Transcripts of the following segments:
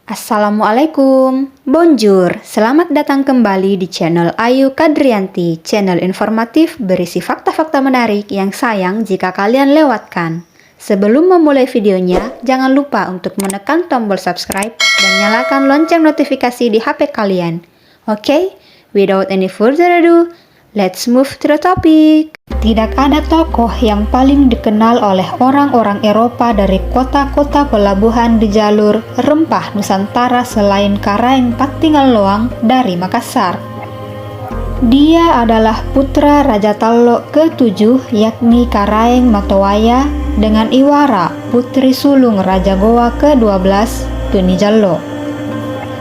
Assalamualaikum, bonjour, selamat datang kembali di channel Ayu Kadrianti, channel informatif berisi fakta-fakta menarik yang sayang jika kalian lewatkan. Sebelum memulai videonya, jangan lupa untuk menekan tombol subscribe dan nyalakan lonceng notifikasi di HP kalian. Oke, without any further ado, let's move to the topic. Tidak ada tokoh yang paling dikenal oleh orang-orang Eropa dari kota-kota pelabuhan di jalur rempah Nusantara selain Karaeng Pattingaleoang dari Makassar. Dia adalah putra Raja Tallo ke-7 yakni Karaeng Matowaya dengan Iwara, putri sulung Raja Goa ke-12 Tunijallo.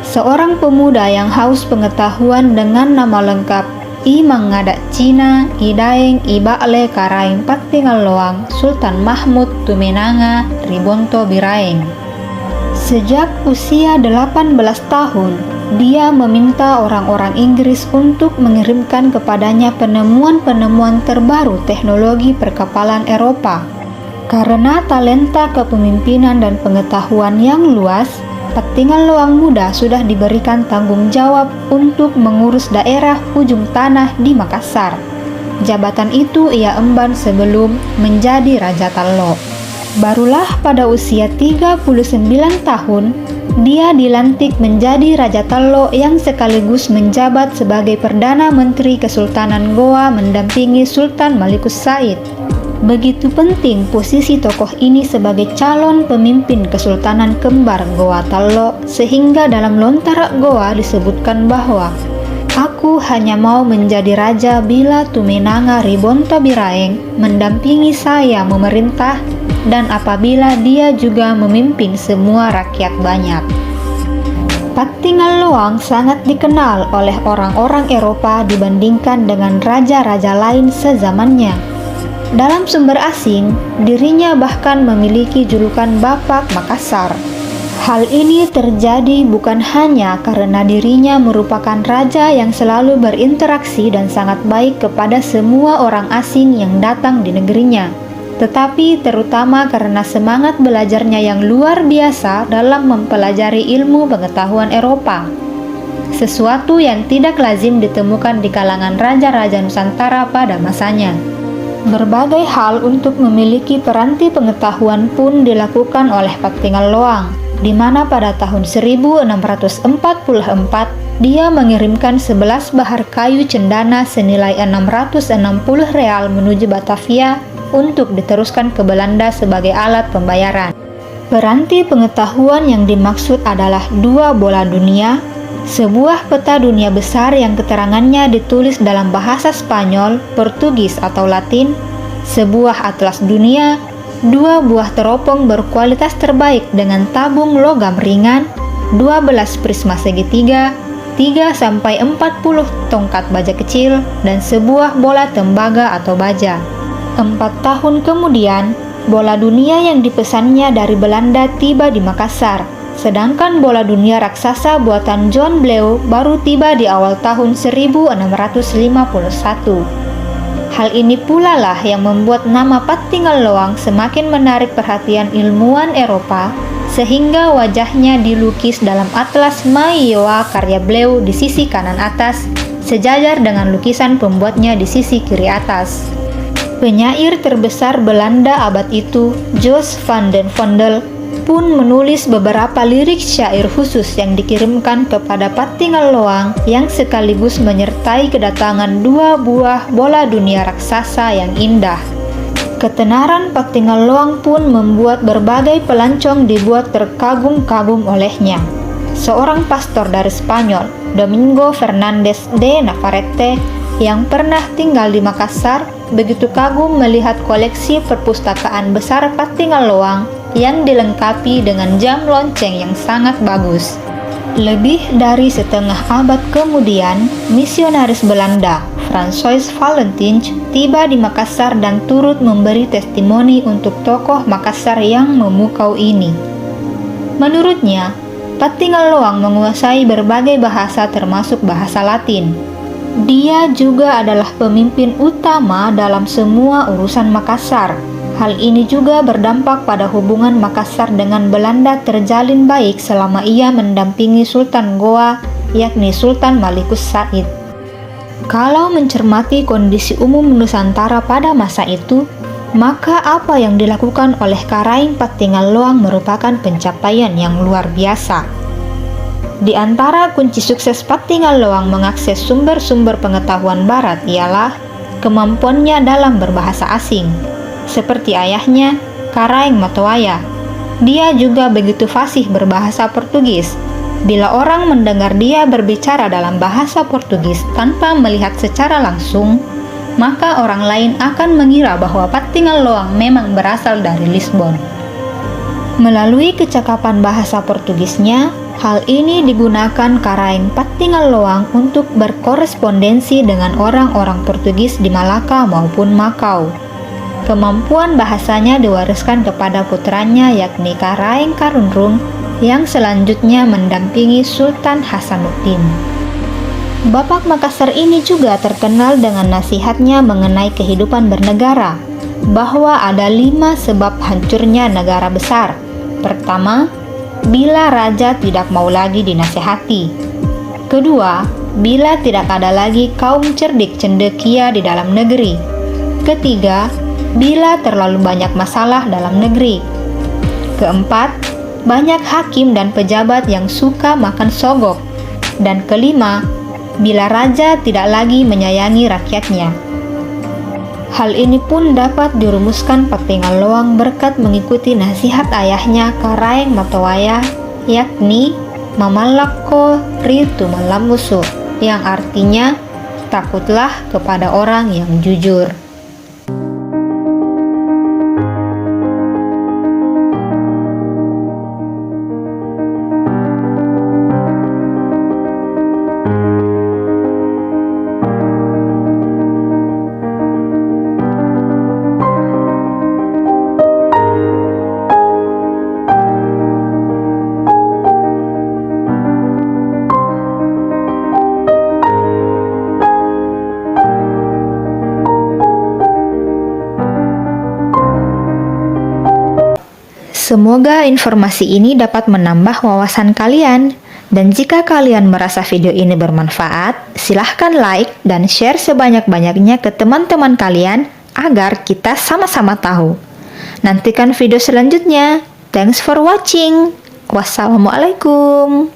Seorang pemuda yang haus pengetahuan dengan nama lengkap I Mangada Cina, I Daeng, I Bakle Karaeng Pattingaleoang, Sultan Mahmud Tumenanga Ribonto Biraeng. Sejak usia 18 tahun, dia meminta orang-orang Inggris untuk mengirimkan kepadanya penemuan-penemuan terbaru teknologi perkapalan Eropa. Karena talenta kepemimpinan dan pengetahuan yang luas, Pattingaleoang muda sudah diberikan tanggung jawab untuk mengurus daerah ujung tanah di Makassar. Jabatan itu ia emban sebelum menjadi Raja Tallo. Barulah pada usia 39 tahun, dia dilantik menjadi Raja Tallo yang sekaligus menjabat sebagai Perdana Menteri Kesultanan Goa mendampingi Sultan Malikus Said. Begitu penting posisi tokoh ini sebagai calon pemimpin Kesultanan Kembar Goa Tallo sehingga dalam Lontara Goa disebutkan bahwa "Aku hanya mau menjadi raja bila Tumenanga Ribonto Biraeng mendampingi saya memerintah dan apabila dia juga memimpin semua rakyat banyak." Pattingaleoang sangat dikenal oleh orang-orang Eropa dibandingkan dengan raja-raja lain sezamannya. Dalam sumber asing, dirinya bahkan memiliki julukan Bapak Makassar. Hal ini terjadi bukan hanya karena dirinya merupakan raja yang selalu berinteraksi dan sangat baik kepada semua orang asing yang datang di negerinya, tetapi terutama karena semangat belajarnya yang luar biasa dalam mempelajari ilmu pengetahuan Eropa. Sesuatu yang tidak lazim ditemukan di kalangan raja-raja Nusantara pada masanya. Berbagai hal untuk memiliki peranti pengetahuan pun dilakukan oleh Pattingaleoang, di mana pada tahun 1644 dia mengirimkan 11 bahar kayu cendana senilai 660 real menuju Batavia untuk diteruskan ke Belanda sebagai alat pembayaran. Peranti pengetahuan yang dimaksud adalah 2 bola dunia, sebuah peta dunia besar yang keterangannya ditulis dalam bahasa Spanyol, Portugis atau Latin, sebuah atlas dunia, 2 buah teropong berkualitas terbaik dengan tabung logam ringan, 12 prisma segitiga, 3-40 tongkat baja kecil, dan sebuah bola tembaga atau baja. 4 tahun kemudian, bola dunia yang dipesannya dari Belanda tiba di Makassar. Sedangkan bola dunia raksasa buatan John Blew baru tiba di awal tahun 1651. Hal ini pula lah yang membuat nama Pattingaleoang semakin menarik perhatian ilmuwan Eropa, sehingga wajahnya dilukis dalam atlas Maioa karya Blew di sisi kanan atas, sejajar dengan lukisan pembuatnya di sisi kiri atas. Penyair terbesar Belanda abad itu, Jos van den Vondel, pun menulis beberapa lirik syair khusus yang dikirimkan kepada Pattingaleoang yang sekaligus menyertai kedatangan 2 buah bola dunia raksasa yang indah. Ketenaran Pattingaleoang pun membuat berbagai pelancong dibuat terkagum-kagum olehnya. Seorang pastor dari Spanyol, Domingo Fernandez de Navarrete, yang pernah tinggal di Makassar, begitu kagum melihat koleksi perpustakaan besar Pattingaleoang yang dilengkapi dengan jam lonceng yang sangat bagus. Lebih dari setengah abad kemudian, misionaris Belanda, François Valentijn, tiba di Makassar dan turut memberi testimoni untuk tokoh Makassar yang memukau ini. Menurutnya, Pattingaleoang menguasai berbagai bahasa termasuk bahasa Latin. Dia juga adalah pemimpin utama dalam semua urusan Makassar. Hal ini juga berdampak pada hubungan Makassar dengan Belanda terjalin baik selama ia mendampingi Sultan Goa, yakni Sultan Malikus Said. Kalau mencermati kondisi umum Nusantara pada masa itu, maka apa yang dilakukan oleh Karaeng Pattinggal Loang merupakan pencapaian yang luar biasa. Di antara kunci sukses Pattinggal Loang mengakses sumber-sumber pengetahuan barat ialah kemampuannya dalam berbahasa asing. Seperti ayahnya, Karaeng Matowaya, dia juga begitu fasih berbahasa Portugis. Bila orang mendengar dia berbicara dalam bahasa Portugis tanpa melihat secara langsung, maka orang lain akan mengira bahwa Pattinggal Loang memang berasal dari Lisbon. Melalui kecakapan bahasa Portugisnya, hal ini digunakan Karaeng Pattinggal Loang untuk berkorespondensi dengan orang-orang Portugis di Malaka maupun Makau. Kemampuan bahasanya diwariskan kepada putranya yakni Karaeng Karunrung yang selanjutnya mendampingi Sultan Hasanuddin. Bapak Makassar ini juga terkenal dengan nasihatnya mengenai kehidupan bernegara, bahwa ada 5 sebab hancurnya negara besar. Pertama, bila raja tidak mau lagi dinasihati. Kedua, bila tidak ada lagi kaum cerdik cendekia di dalam negeri. Ketiga, bila terlalu banyak masalah dalam negeri. Keempat, banyak hakim dan pejabat yang suka makan sogok. Dan kelima, bila raja tidak lagi menyayangi rakyatnya. Hal ini pun dapat dirumuskan Pattinggal Loang berkat mengikuti nasihat ayahnya Karaeng Matowaya, yakni Mamalakko Ritu Malamusu, yang artinya takutlah kepada orang yang jujur. Semoga informasi ini dapat menambah wawasan kalian. Dan jika kalian merasa video ini bermanfaat, silahkan like dan share sebanyak-banyaknya ke teman-teman kalian agar kita sama-sama tahu. Nantikan video selanjutnya. Thanks for watching. Wassalamualaikum.